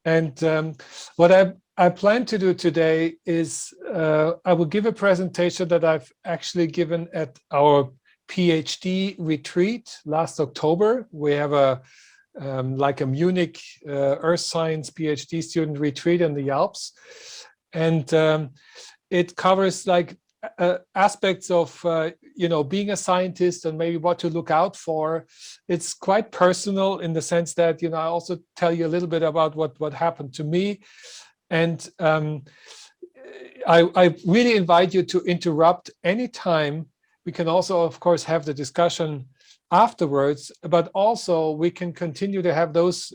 And what I plan to do today is I will give a presentation that I've actually given at our PhD retreat last October. We have a like a Munich Earth Science PhD student retreat in the Alps, and it covers like aspects of you know, being a scientist and maybe what to look out for. It's quite personal in the sense that, you know, I also tell you a little bit about what happened to me, and I really invite you to interrupt anytime. We can also, of course, have the discussion afterwards, but also we can continue to have those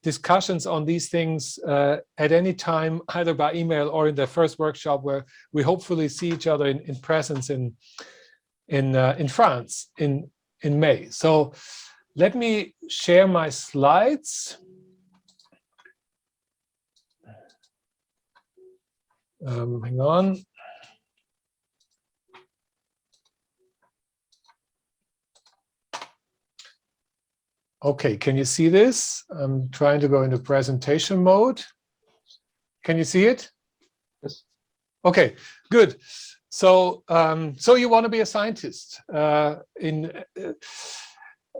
discussions on these things at any time, either by email or in the first workshop, where we hopefully see each other in presence in France in May. So let me share my slides. Hang on. Okay, can you see this? I'm trying to go into presentation mode. Can you see it? Yes. Okay, good. So, so you want to be a scientist.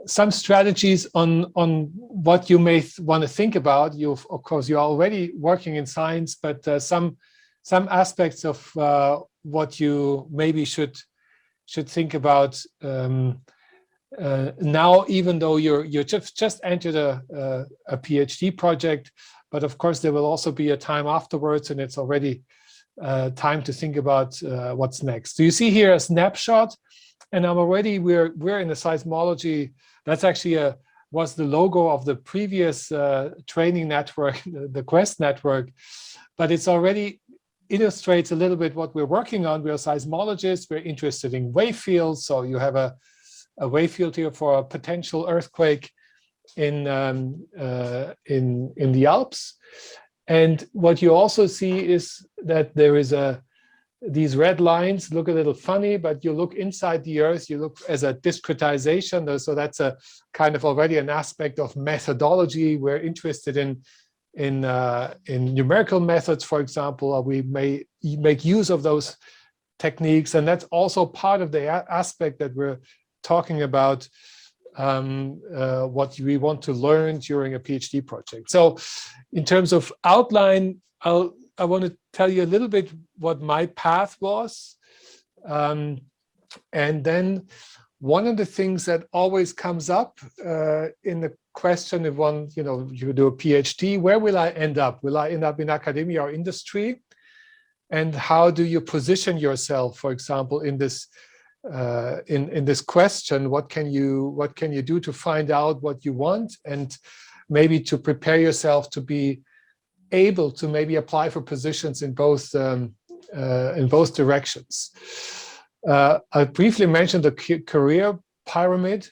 Some strategies on what you may want to think about. Of course, you're already working in science, but some aspects of what you maybe should think about. Now, even though you just entered a PhD project, but of course there will also be a time afterwards, and it's already time to think about what's next. Do you see here a snapshot? And we're in the seismology. That's actually was the logo of the previous training network, the Quest network, but it's already illustrates a little bit what we're working on. We're seismologists. We're interested in wave fields, so you have a wave field here for a potential earthquake in the Alps. And what you also see is that there is these red lines look a little funny, but you look inside the Earth, you look as a discretization. So that's a kind of already an aspect of methodology. We're interested in numerical methods, for example, or we may make use of those techniques. And that's also part of the aspect that we're talking about what we want to learn during a PhD project. So in terms of outline, I want to tell you a little bit what my path was. And then one of the things that always comes up in the question if one, you know, you do a PhD, where will I end up? Will I end up in academia or industry? And how do you position yourself, for example, in this question? What can you do to find out what you want, and maybe to prepare yourself to be able to maybe apply for positions in both directions. I briefly mentioned the career pyramid,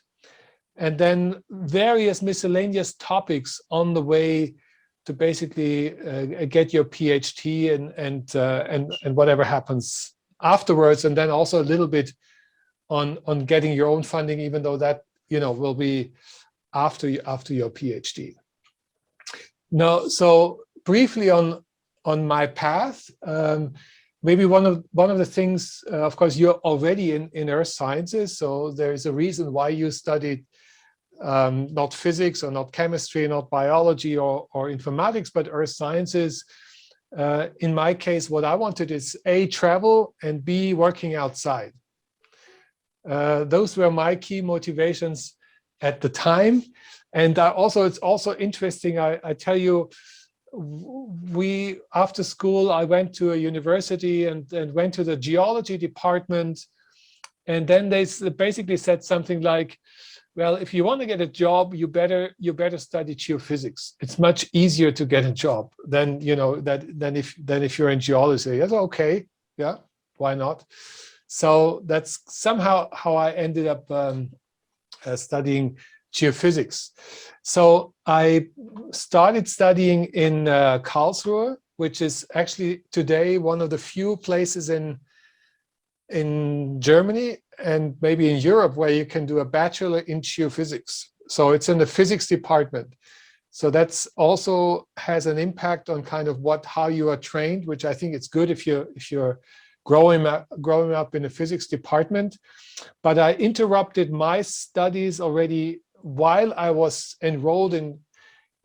and then various miscellaneous topics on the way to basically get your PhD and whatever happens afterwards, and then also a little bit on getting your own funding, even though that, you know, will be after your PhD. Now, so briefly on my path, maybe one of the things, of course, you're already in earth sciences, so there is a reason why you studied not physics or not chemistry, not biology or informatics, but earth sciences. In my case, what I wanted is A, travel, and B, working outside. Those were my key motivations at the time. And it's also interesting, I tell you, after school, I went to a university and went to the geology department. And then they basically said something like, well, if you want to get a job, you better study geophysics. It's much easier to get a job than, you know, than if you're in geology. Yes, okay, yeah, why not? So that's somehow how I ended up studying geophysics. So I started studying in Karlsruhe, which is actually today one of the few places in Germany and maybe in Europe where you can do a bachelor in geophysics. So it's in the physics department. So that's also has an impact on kind of how you are trained, which I think it's good if you're growing up in a physics department. But I interrupted my studies already while I was enrolled in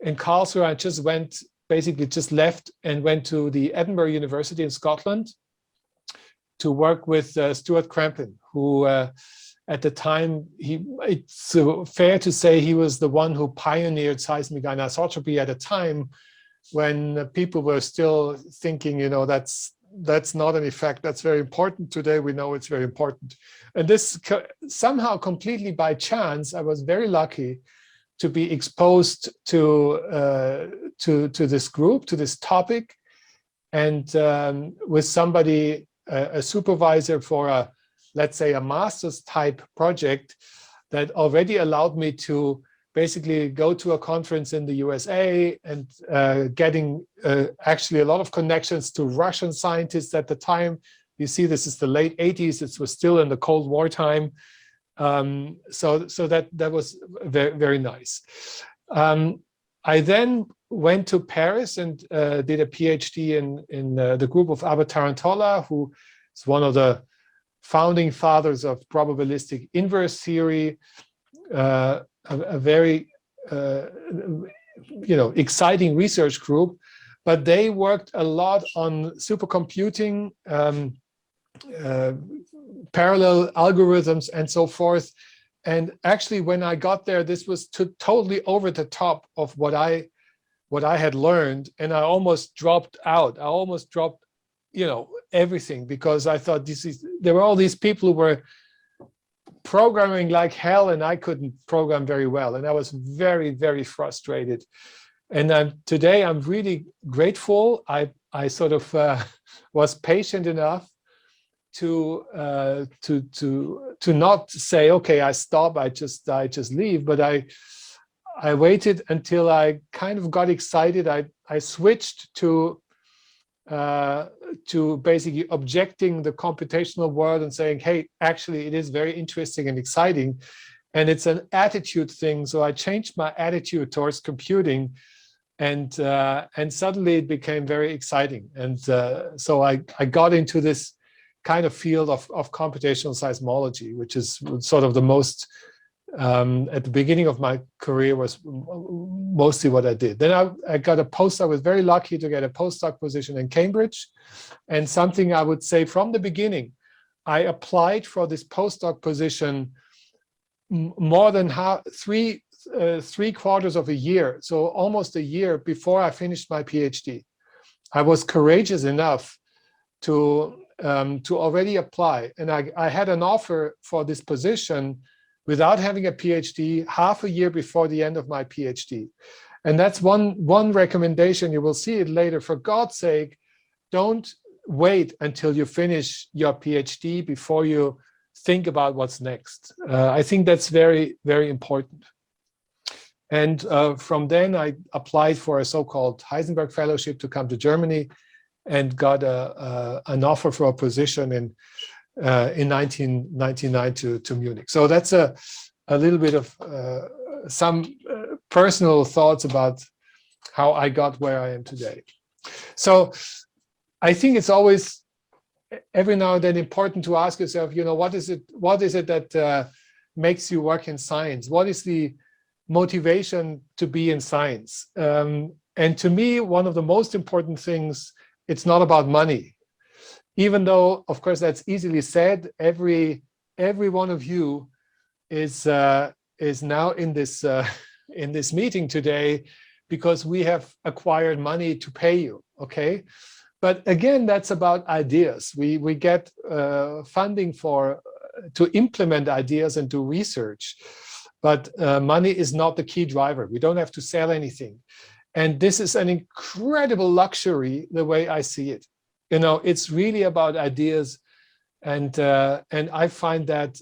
Karlsruhe. I just left and went to the Edinburgh University in Scotland to work with Stuart Crampton, who at the time, it's fair to say he was the one who pioneered seismic anisotropy at a time when people were still thinking, that's not an effect that's very important. Today we know it's very important. And this somehow completely by chance, I was very lucky to be exposed to this group, to this topic, and with somebody, a supervisor for let's say a master's type project that already allowed me to basically go to a conference in the USA and getting actually a lot of connections to Russian scientists at the time. You see, this is the late 80s. It was still in the Cold War time. So that was very, very nice. I then went to Paris and did a PhD in the group of Abba Tarantola, who is one of the founding fathers of probabilistic inverse theory, a very exciting research group. But they worked a lot on supercomputing, parallel algorithms, and so forth. And actually, when I got there, this was totally over the top of what I had learned, and I almost dropped out. I almost dropped, everything, because I thought there were all these people who were programming like hell, and I couldn't program very well, and I was very, very frustrated. And today I'm really grateful. I sort of was patient enough to not say, okay, I stop, I just leave. But I waited until I kind of got excited. I switched to basically objecting the computational world and saying, hey, actually, it is very interesting and exciting, and it's an attitude thing. So I changed my attitude towards computing, and suddenly it became very exciting. And so I got into this kind of field of computational seismology, which is sort of the most, at the beginning of my career, was mostly what I did. Then I got a postdoc. I was very lucky to get a postdoc position in Cambridge. And something I would say from the beginning, I applied for this postdoc position more than three quarters of a year, so almost a year before I finished my PhD. I was courageous enough to already apply. And I had an offer for this position without having a PhD half a year before the end of my PhD. And that's one recommendation. You will see it later. For God's sake, don't wait until you finish your PhD before you think about what's next. I think that's very, very important. And from then I applied for a so-called Heisenberg Fellowship to come to Germany, and got an offer for a position in 1999 to Munich. So that's a little bit of some personal thoughts about how I got where I am today. So I think it's always, every now and then, important to ask yourself, what is it that makes you work in science? What is the motivation to be in science? And to me, one of the most important things, it's not about money. Even though, of course, that's easily said. Every one of you is now in this meeting today because we have acquired money to pay you. Okay, but again, that's about ideas. We get funding to implement ideas and do research, but money is not the key driver. We don't have to sell anything, and this is an incredible luxury the way I see it. It's really about ideas, and I find that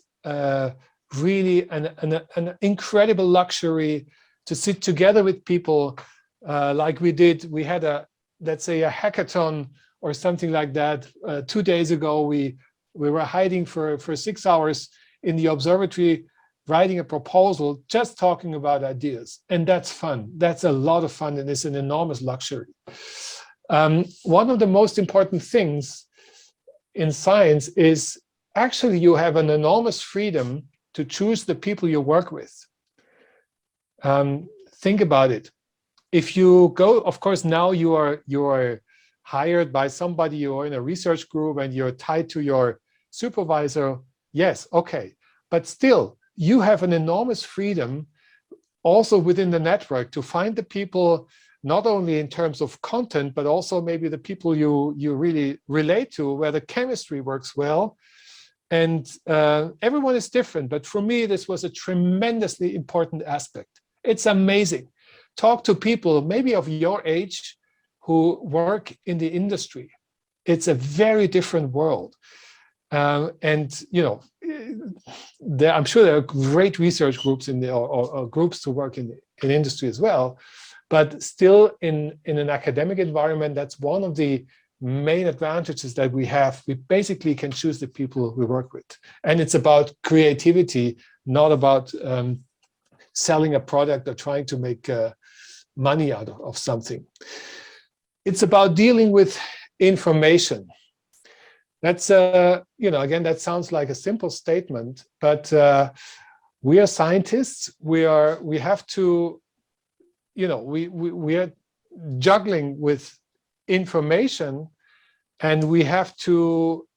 really an incredible luxury to sit together with people like we did. We had let's say a hackathon or something like that 2 days ago. We were hiding for 6 hours in the observatory, writing a proposal, just talking about ideas. And that's fun. That's a lot of fun, and it's an enormous luxury. One of the most important things in science is actually you have an enormous freedom to choose the people you work with. Think about it. If you go, of course, now you are hired by somebody, you're in a research group and you're tied to your supervisor. Yes, okay. But still, you have an enormous freedom also within the network to find the people, not only in terms of content, but also maybe the people you really relate to, where the chemistry works well. And everyone is different. But for me, this was a tremendously important aspect. It's amazing. Talk to people maybe of your age who work in the industry. It's a very different world. And, you know, I'm sure there are great research groups in the, or groups to work in industry as well. But still in an academic environment, that's one of the main advantages that we have. We basically can choose the people we work with. And it's about creativity, not about selling a product or trying to make money out of something. It's about dealing with information. That's, you know, again, that sounds like a simple statement, but we are scientists. We have to, you know, we are juggling with information, and we have to,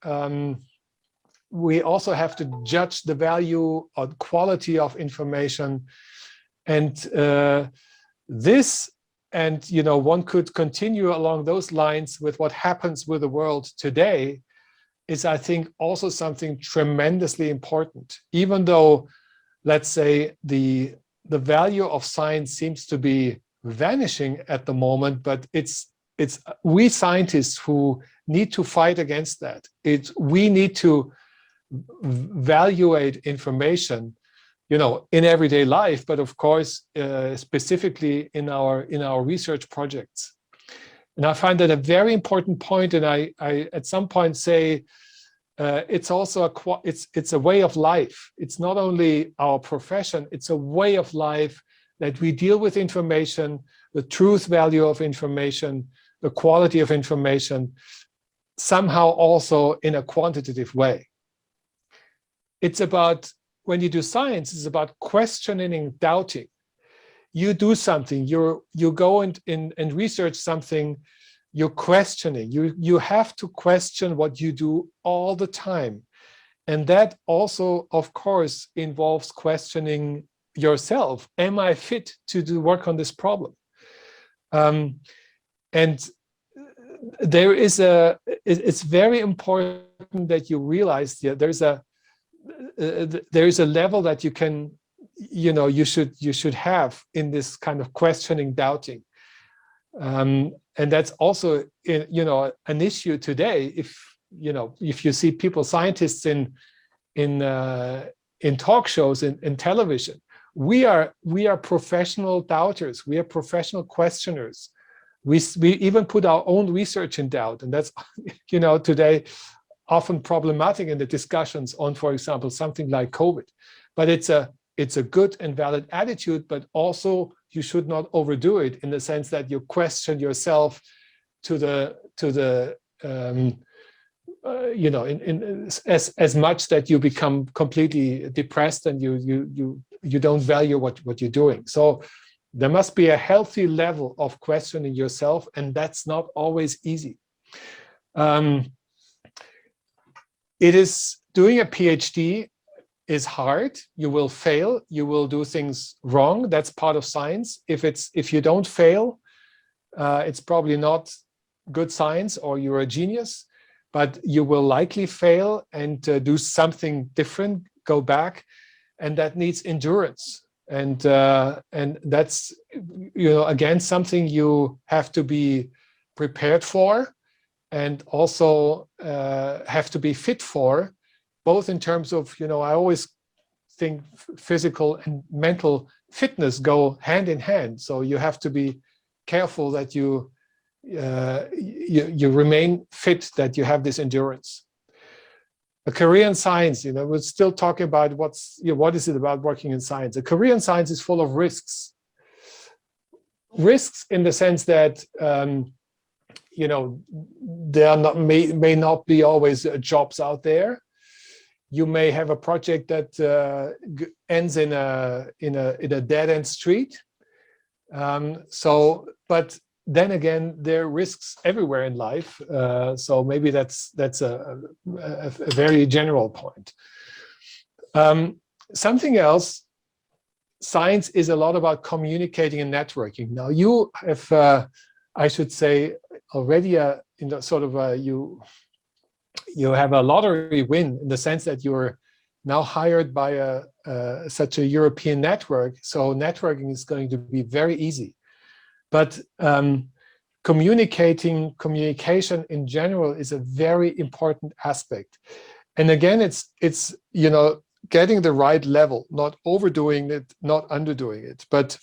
we also have to judge the value or quality of information. And this, and, you know, one could continue along those lines with what happens with the world today, is, I think, also something tremendously important. Even though, let's say, the value of science seems to be vanishing at the moment, but it's we scientists who need to fight against that. We need to evaluate information, you know, in everyday life, but of course, specifically in our research projects. And I find that a very important point, and I at some point say it's also it's a way of life. It's not only our profession, it's a way of life that we deal with information, the truth value of information, the quality of information, somehow also in a quantitative way. It's about, when you do science, it's about questioning and doubting. You do something, you go and research something, you're questioning. You have to question what you do all the time. And that also, of course, involves questioning yourself. Am I fit to do work on this problem? And there is it's very important that you realize that there is a level that you can, you know, you should have in this kind of questioning, doubting. And that's also, you know, an issue today. If, you know, if you see people, scientists in talk shows, in television, we are professional doubters. We are professional questioners. We even put our own research in doubt, and that's, you know, today often problematic in the discussions on, for example, something like COVID. But it's a good and valid attitude, but also you should not overdo it in the sense that you question yourself to the you know, as much that you become completely depressed and you don't value what you're doing. So there must be a healthy level of questioning yourself, and that's not always easy. It is, doing a PhD is hard. You will fail. You will do things wrong. That's part of science. If you don't fail, it's probably not good science, or you're a genius. But you will likely fail and do something different, go back, and that needs endurance. And that's, you know, again, something you have to be prepared for, and also have to be fit for, both in terms of, you know, I always think physical and mental fitness go hand in hand. So you have to be careful that you remain fit, that you have this endurance. A career in science, we're still talking about what is it about working in science. A career in science is full of risks. Risks in the sense that, there may not be always jobs out there. You may have a project that ends in a dead-end street. But then again, there are risks everywhere in life. So maybe that's a very general point. Something else, science is a lot about communicating and networking. Now you have, I should say, already you have a lottery win in the sense that you're now hired by such a European network. So networking is going to be very easy. But communication in general is a very important aspect. And again, it's getting the right level, not overdoing it, not underdoing it. But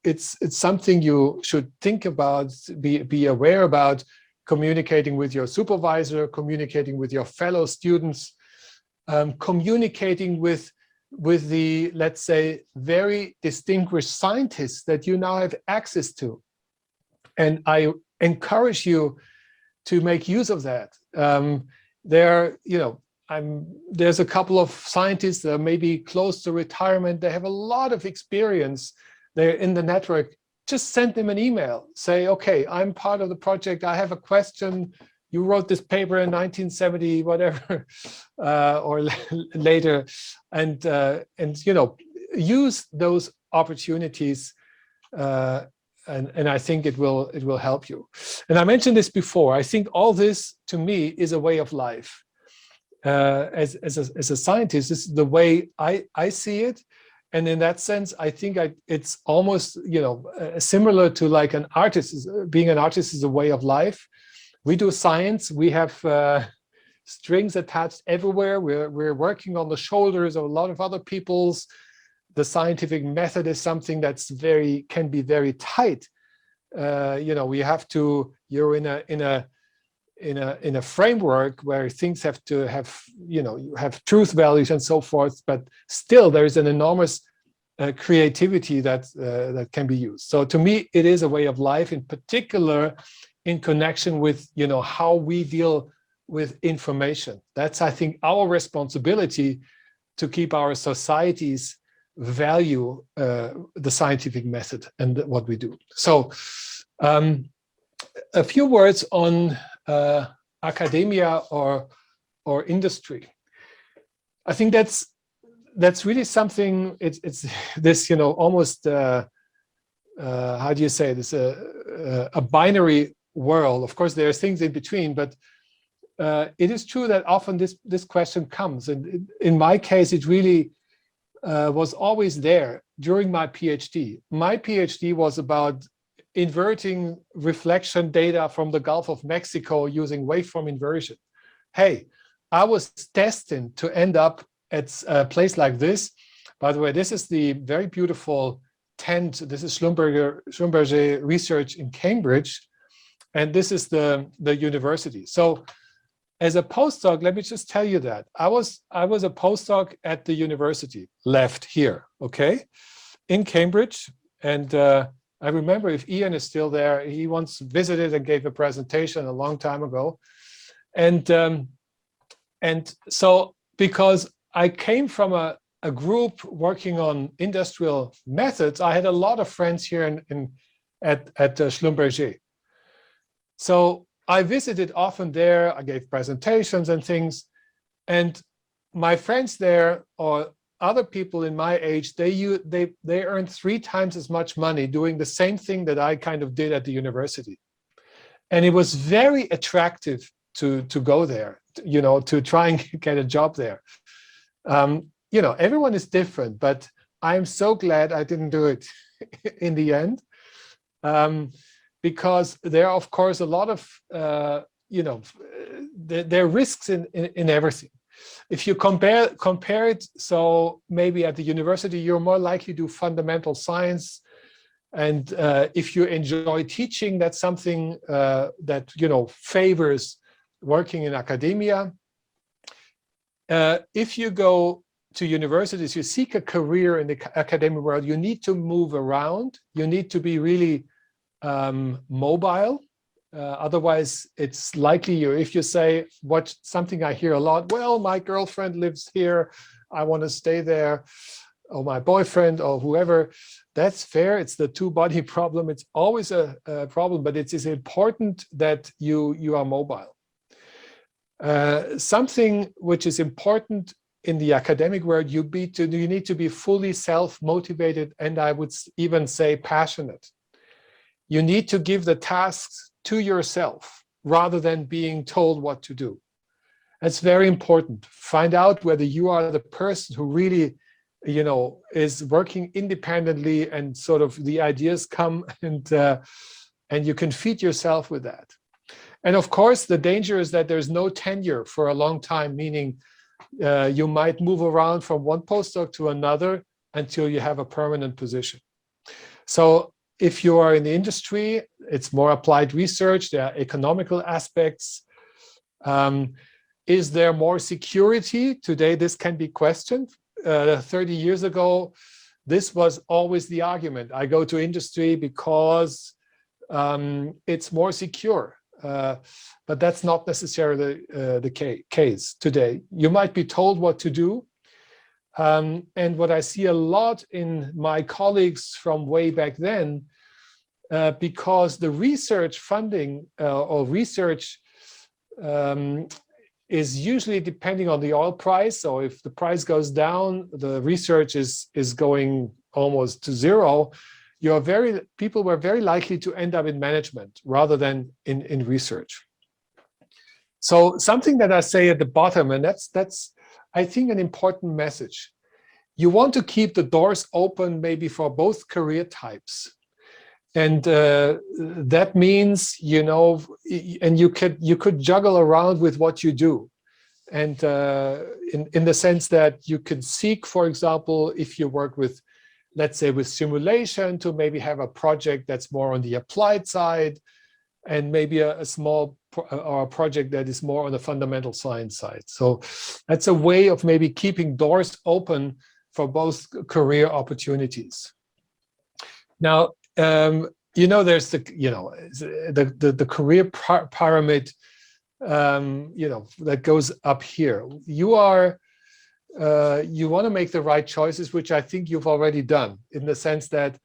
it's something you should think about, be aware about, communicating with your supervisor, communicating with your fellow students, communicating with the, let's say, very distinguished scientists that you now have access to. And I encourage you to make use of that. There's a couple of scientists that are maybe close to retirement. They have a lot of experience. They're in the network. Just send them an email. Say, okay, I'm part of the project. I have a question. You wrote this paper in 1970, whatever, or later, and use those opportunities. And I think it will help you. And I mentioned this before. I think all this, to me, is a way of life. As a scientist, this is the way I see it. And in that sense, I think it's almost similar to like an artist. Being an artist is a way of life. We do science. We have strings attached everywhere. We're working on the shoulders of a lot of other people's. The scientific method is something that's can be very tight. We have to. You're in a framework where things have to have, you have truth values and so forth, but still there is an enormous creativity that can be used. So to me, it is a way of life, in particular in connection with, how we deal with information. That's, I think, our responsibility to keep our societies value the scientific method and what we do. So a few words on academia or industry. I think that's really something. It's this, almost how do you say this? A binary world. Of course, there are things in between, but it is true that often this question comes. And in my case, it really was always there during my PhD. My PhD was about inverting reflection data from the Gulf of Mexico using waveform inversion. Hey, I was destined to end up at a place like this. By the way, this is the very beautiful tent. This is Schlumberger Research in Cambridge. And this is the university. So as a postdoc, let me just tell you that I was a postdoc at the university, left here, okay, in Cambridge. And I remember, if Ian is still there, he once visited and gave a presentation a long time ago. And so because I came from a group working on industrial methods, I had a lot of friends here at Schlumberger. So I visited often there. I gave presentations and things, and my friends there, or other people in my age, they earned 3 times as much money doing the same thing that I kind of did at the university. And it was very attractive to go there, to try and get a job there. Everyone is different, but I'm so glad I didn't do it in the end. Because there are, of course, a lot of, there are risks in everything. If you compare it, so maybe at the university, you're more likely to do fundamental science. And if you enjoy teaching, that's something that, favors working in academia. if you go to universities, you seek a career in the academic world, you need to move around. You need to be really mobile. Otherwise, it's likely if you say something I hear a lot, well, my girlfriend lives here, I want to stay there, or my boyfriend or whoever, that's fair. It's the two-body problem. It's always a problem, but it is important that you are mobile. Something which is important in the academic world, you need to be fully self-motivated, and I would even say passionate. You need to give the tasks to yourself rather than being told what to do. That's very important. Find out whether you are the person who really, is working independently, and sort of the ideas come, and you can feed yourself with that. And of course, the danger is that there's no tenure for a long time, meaning you might move around from one postdoc to another until you have a permanent position. So if you are in the industry, it's more applied research, there are economical aspects. Is there more security? Today, this can be questioned. 30 years ago, this was always the argument. I go to industry because it's more secure. But that's not necessarily the case today. You might be told what to do. And what I see a lot in my colleagues from way back then, because the research funding or research is usually depending on the oil price. So if the price goes down, the research is going almost to zero. People were very likely to end up in management rather than in research. So something that I say at the bottom, and that's I think an important message. You want to keep the doors open maybe for both career types. And that means, and you could juggle around with what you do. And in the sense that you can seek, for example, if you work with, let's say, with simulation, to maybe have a project that's more on the applied side, and maybe a small or a project that is more on the fundamental science side. So that's a way of maybe keeping doors open for both career opportunities. Now, there's the career pyramid, that goes up here. You want to make the right choices, which I think you've already done, in the sense that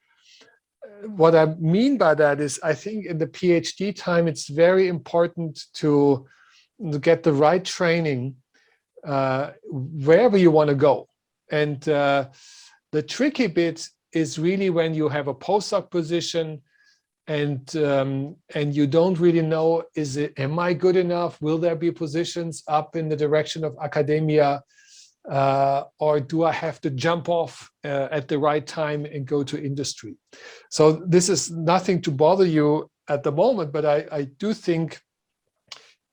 what I mean by that is, I think in the PhD time, it's very important to get the right training wherever you want to go. And the tricky bit is really when you have a postdoc position and you don't really know, am I good enough? Will there be positions up in the direction of academia? Or do I have to jump off at the right time and go to industry? So this is nothing to bother you at the moment, but I do think,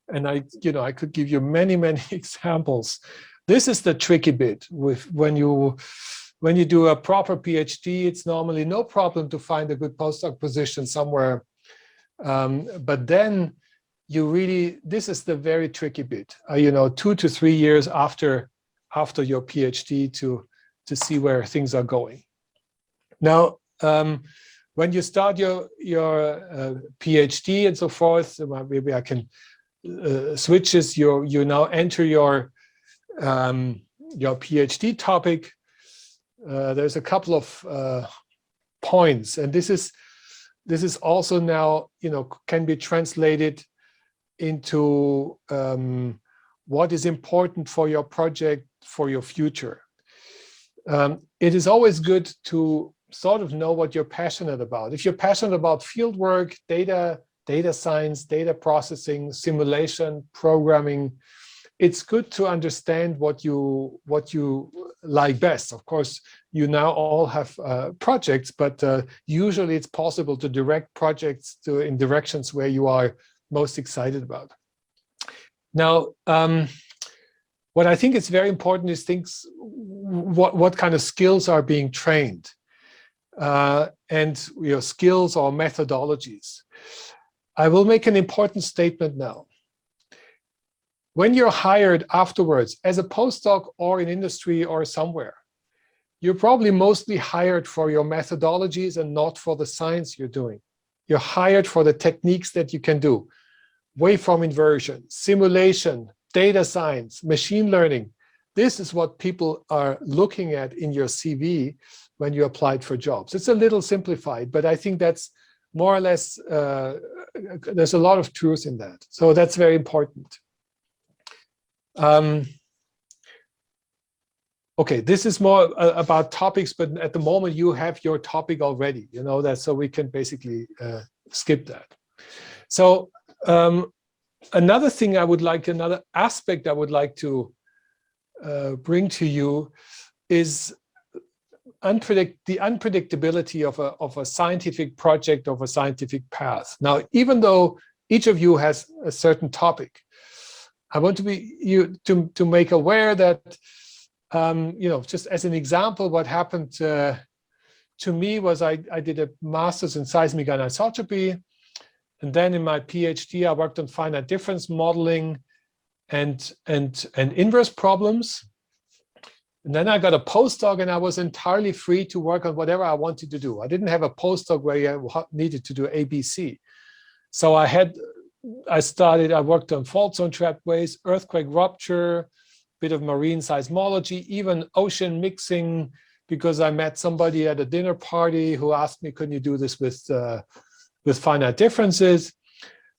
and I could give you many examples. This is the tricky bit with when you do a proper PhD. It's normally no problem to find a good postdoc position somewhere, but then this is the very tricky bit. 2 to 3 years after your PhD to see where things are going. Now, when you start your PhD and so forth, maybe I can switch this. You now enter your PhD topic. There's a couple of points, and this is also now can be translated into what is important for your project, for your future. It is always good to sort of know what you're passionate about. If you're passionate about fieldwork, data science, data processing, simulation, programming, it's good to understand what you like best. Of course, you now all have projects, but usually it's possible to direct projects in directions where you are most excited about. Now, what I think is very important is what kind of skills are being trained, and skills or methodologies. I will make an important statement now. when you're hired afterwards as a postdoc or in industry or somewhere, you're probably mostly hired for your methodologies and not for the science you're doing. You're hired for the techniques that you can do. Waveform inversion, simulation, data science, machine learning. This is what people are looking at in your CV when you applied for jobs. It's a little simplified, but I think that's more or less, there's a lot of truth in that. So that's very important. Okay, this is more about topics, but at the moment you have your topic already, you know that, so we can basically skip that. So another thing I would like, another aspect I would like to bring to you is the unpredictability of a scientific project, of a scientific path. Now, even though each of you has a certain topic, I want to make aware that you know, just as an example, what happened to me was I did a master's in seismic anisotropy, and then in my PhD I worked on finite difference modeling and inverse problems. And then I got a postdoc, and I was entirely free to work on whatever I wanted to do. I didn't have a postdoc where you needed to do ABC. So I worked on fault zone trapways, earthquake rupture, bit of marine seismology, even ocean mixing, because I met somebody at a dinner party who asked me, couldn't you do this with finite differences?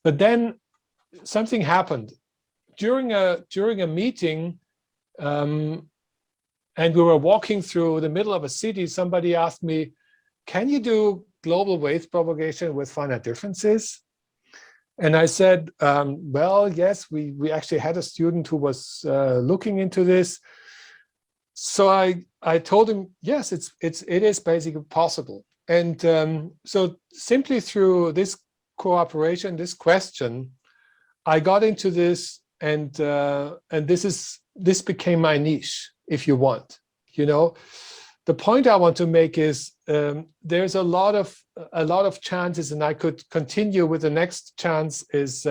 But then something happened during a meeting, and we were walking through the middle of a city. Somebody asked me, can you do global wave propagation with finite differences? And I said, well, yes, we actually had a student who was looking into this. So I told him, yes, it is basically possible. And so simply through this cooperation, this question, I got into this, and this became my niche, if you want. You know, the point I want to make is there's a lot of chances, and I could continue with the next chance is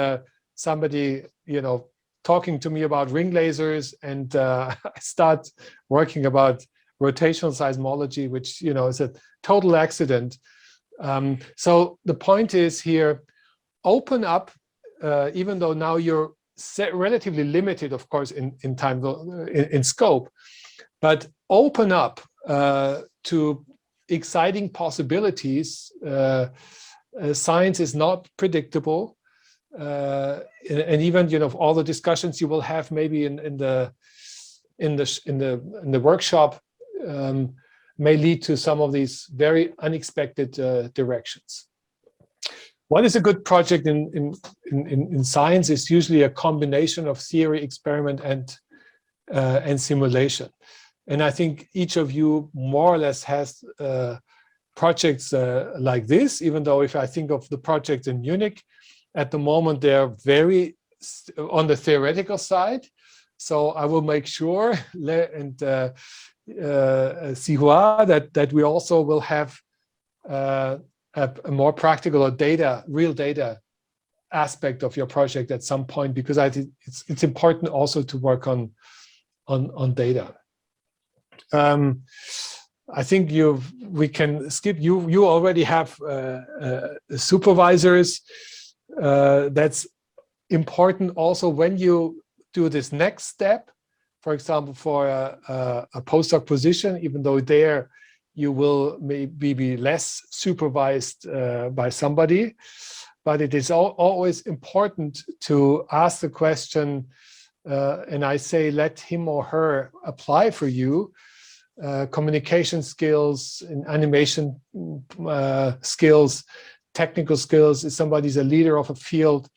somebody, you know, talking to me about ring lasers, and I start working about rotational seismology, which, you know, is a total accident. So the point is here, open up, even though now you're relatively limited, of course, in time, in scope, but open up to exciting possibilities. Science is not predictable, and even, you know, all the discussions you will have maybe in the workshop may lead to some of these very unexpected directions. What is a good project in science is usually a combination of theory, experiment, and simulation. And I think each of you more or less has projects like this, even though if I think of the projects in Munich, at the moment they're very on the theoretical side. So I will make sure and see that we also will have a more practical or real data aspect of your project at some point, because I think it's important also to work on data. I think we can skip. You already have supervisors. That's important also when you do this next step. For example, for a postdoc position, even though there you will maybe be less supervised by somebody, but it is always important to ask the question, and I say let him or her apply for you. Communication skills, animation skills, technical skills, if somebody's a leader of a field,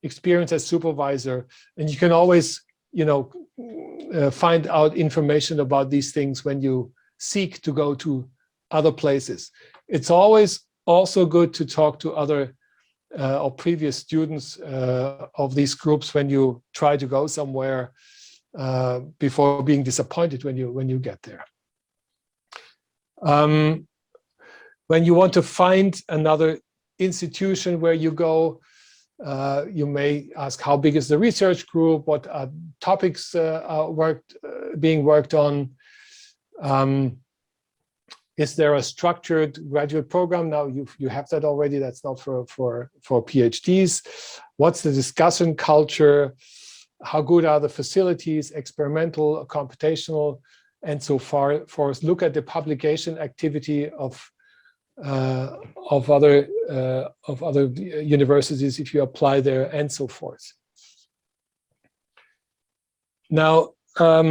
experience as supervisor, and you can always, you know, find out information about these things when you seek to go to other places. It's always also good to talk to other or previous students of these groups when you try to go somewhere before being disappointed when you get there. When you want to find another institution where you go, You may ask, how big is the research group? What topics are being worked on? Is there a structured graduate program? Now you have that already. That's not for PhDs. What's the discussion culture? How good are the facilities, experimental, computational, and so forth? Look at the publication activity of other universities if you apply there, and so forth. Now, a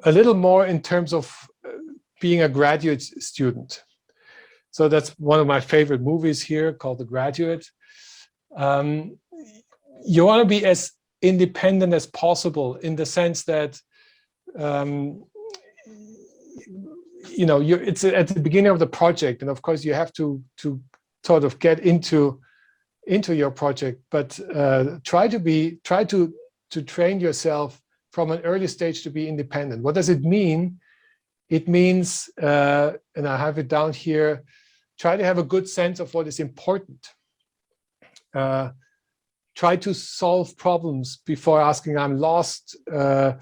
little more in terms of being a graduate student. So that's one of my favorite movies here, called The Graduate. You want to be as independent as possible, in the sense that it's at the beginning of the project, and of course you have to sort of get into your project, but try to train yourself from an early stage to be independent. What does it mean? It means, and I have it down here, try to have a good sense of what is important. Try to solve problems before asking, I'm lost, and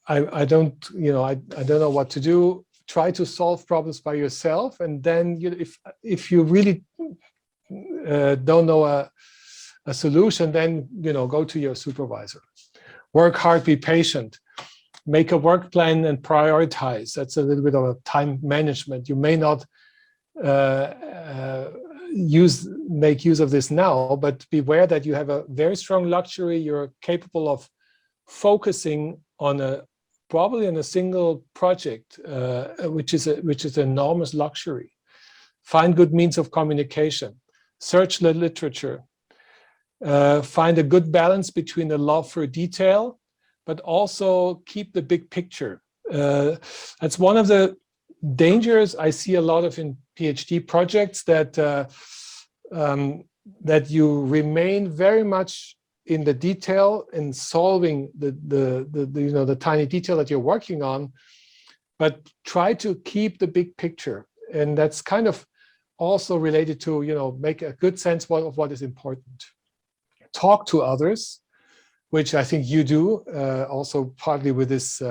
I don't know what to do. Try to solve problems by yourself, and then if you really don't know a solution, then go to your supervisor. Work hard, be patient. Make a work plan and prioritize. That's a little bit of a time management. You may not make use of this now, but beware that you have a very strong luxury. You're capable of focusing on probably on a single project, which is an enormous luxury. Find good means of communication. Search the literature. Find a good balance between the love for detail, but also keep the big picture. That's one of the dangers I see a lot of in PhD projects, that you remain very much in the detail in solving the tiny detail that you're working on, but try to keep the big picture. And that's kind of also related to make a good sense of what is important. Talk to others, which I think you do, also partly with this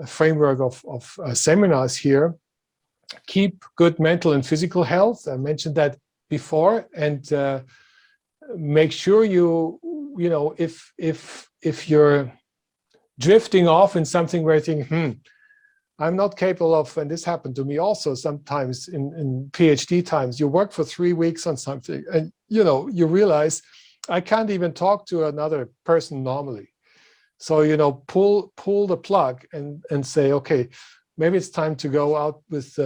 framework of seminars here. Keep good mental and physical health. I mentioned that before, and make sure if you're drifting off in something where you think, I'm not capable of, and this happened to me also sometimes in PhD times, you work for 3 weeks on something, and you realize, I can't even talk to another person normally. So, pull the plug and say, okay, maybe it's time to go out with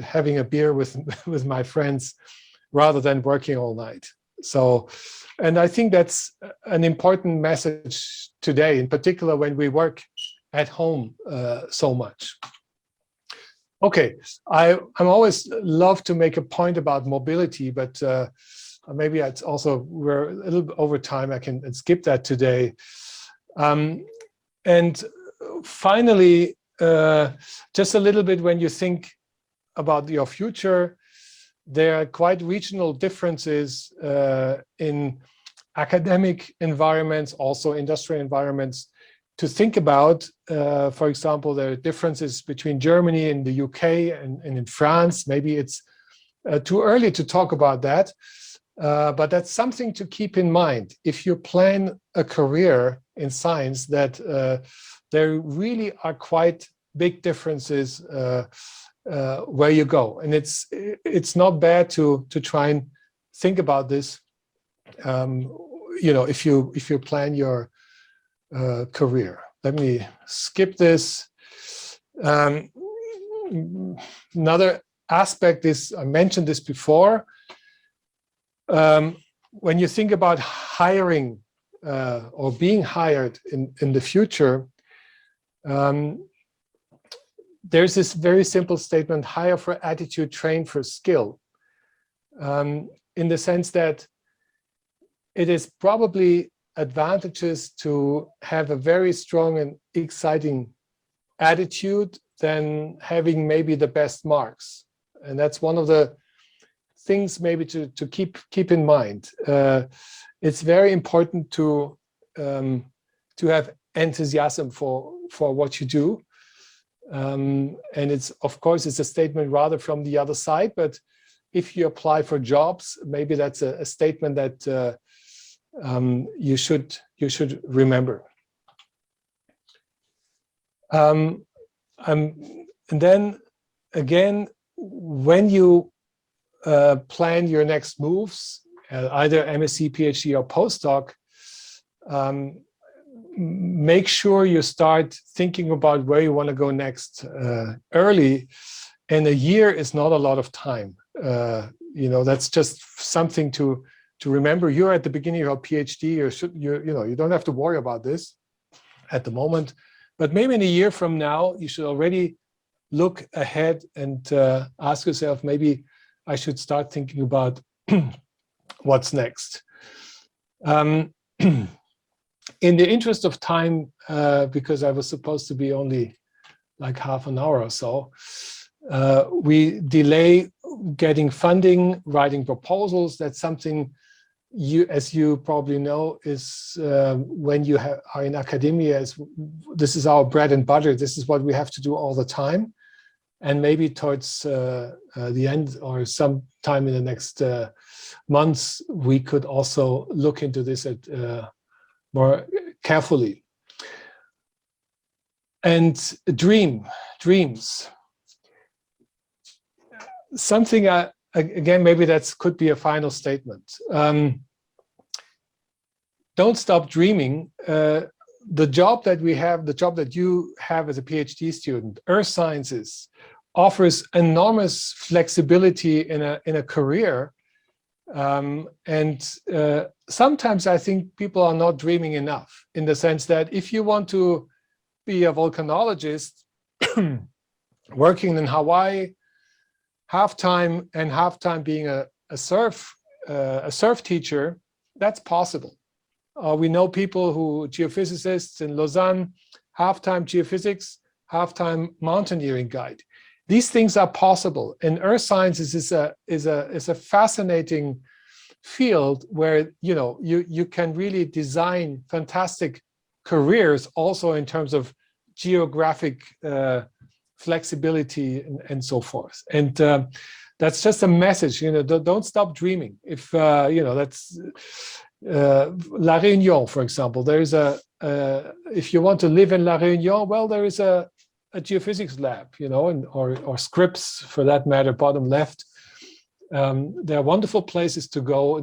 having a beer with my friends rather than working all night. So, and I think that's an important message today, in particular when we work at home so much. Okay, I'm always love to make a point about mobility, but maybe it's also, we're a little bit over time. I can skip that today. And finally, just a little bit, when you think about your future, there are quite regional differences in academic environments, also industrial environments, to think about. For example, there are differences between Germany and the UK and in France. Maybe it's too early to talk about that. But that's something to keep in mind if you plan a career in science, that there really are quite big differences where you go, and it's not bad to try and think about this. If you plan your career. Let me skip this. Another aspect is, I mentioned this before. When you think about hiring or being hired in the future, there's this very simple statement: hire for attitude, train for skill. In the sense that it is probably advantageous to have a very strong and exciting attitude than having maybe the best marks. And that's one of the things maybe to keep in mind. It's very important to have enthusiasm for what you do. And it's, of course, it's a statement rather from the other side, but if you apply for jobs, maybe that's a statement that you should remember. And then again, when you plan your next moves, either MSc, PhD, or postdoc, make sure you start thinking about where you want to go next early. And a year is not a lot of time. You know, that's just something to remember. You're at the beginning of your PhD, you don't have to worry about this at the moment. But maybe in a year from now, you should already look ahead and ask yourself, maybe I should start thinking about what's next. In the interest of time, because I was supposed to be only like half an hour or so, we delay getting funding, writing proposals. That's something you, as you probably know, is when you are in academia, this is our bread and butter. This is what we have to do all the time. And maybe towards the end or some time in the next months, we could also look into this more carefully. And dreams. Something, again, maybe that could be a final statement. Don't stop dreaming. The job that we have, the job that you have as a PhD student, Earth Sciences, offers enormous flexibility in a career. Sometimes I think people are not dreaming enough, in the sense that if you want to be a volcanologist working in Hawaii, half-time and half-time being a surf teacher, that's possible. We know people who, geophysicists in Lausanne, half-time geophysics, half-time mountaineering guide. These things are possible, and Earth Sciences is a fascinating field where you can really design fantastic careers, also in terms of geographic flexibility and so forth. And that's just a message. Don't stop dreaming. If that's La Réunion, for example. There is if you want to live in La Réunion, well, there is a geophysics lab, or Scripps, for that matter, bottom left. There are wonderful places to go.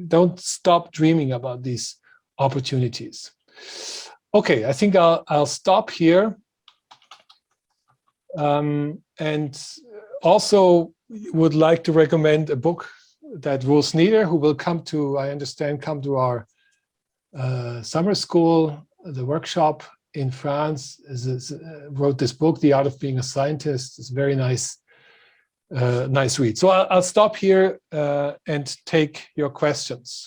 Don't stop dreaming about these opportunities. Okay, I think I'll stop here. And also would like to recommend a book that Will Sneeder, who will come to, I understand, come to our summer school, the workshop in France, wrote this book, The Art of Being a Scientist. It's a very nice read. So I'll stop here and take your questions.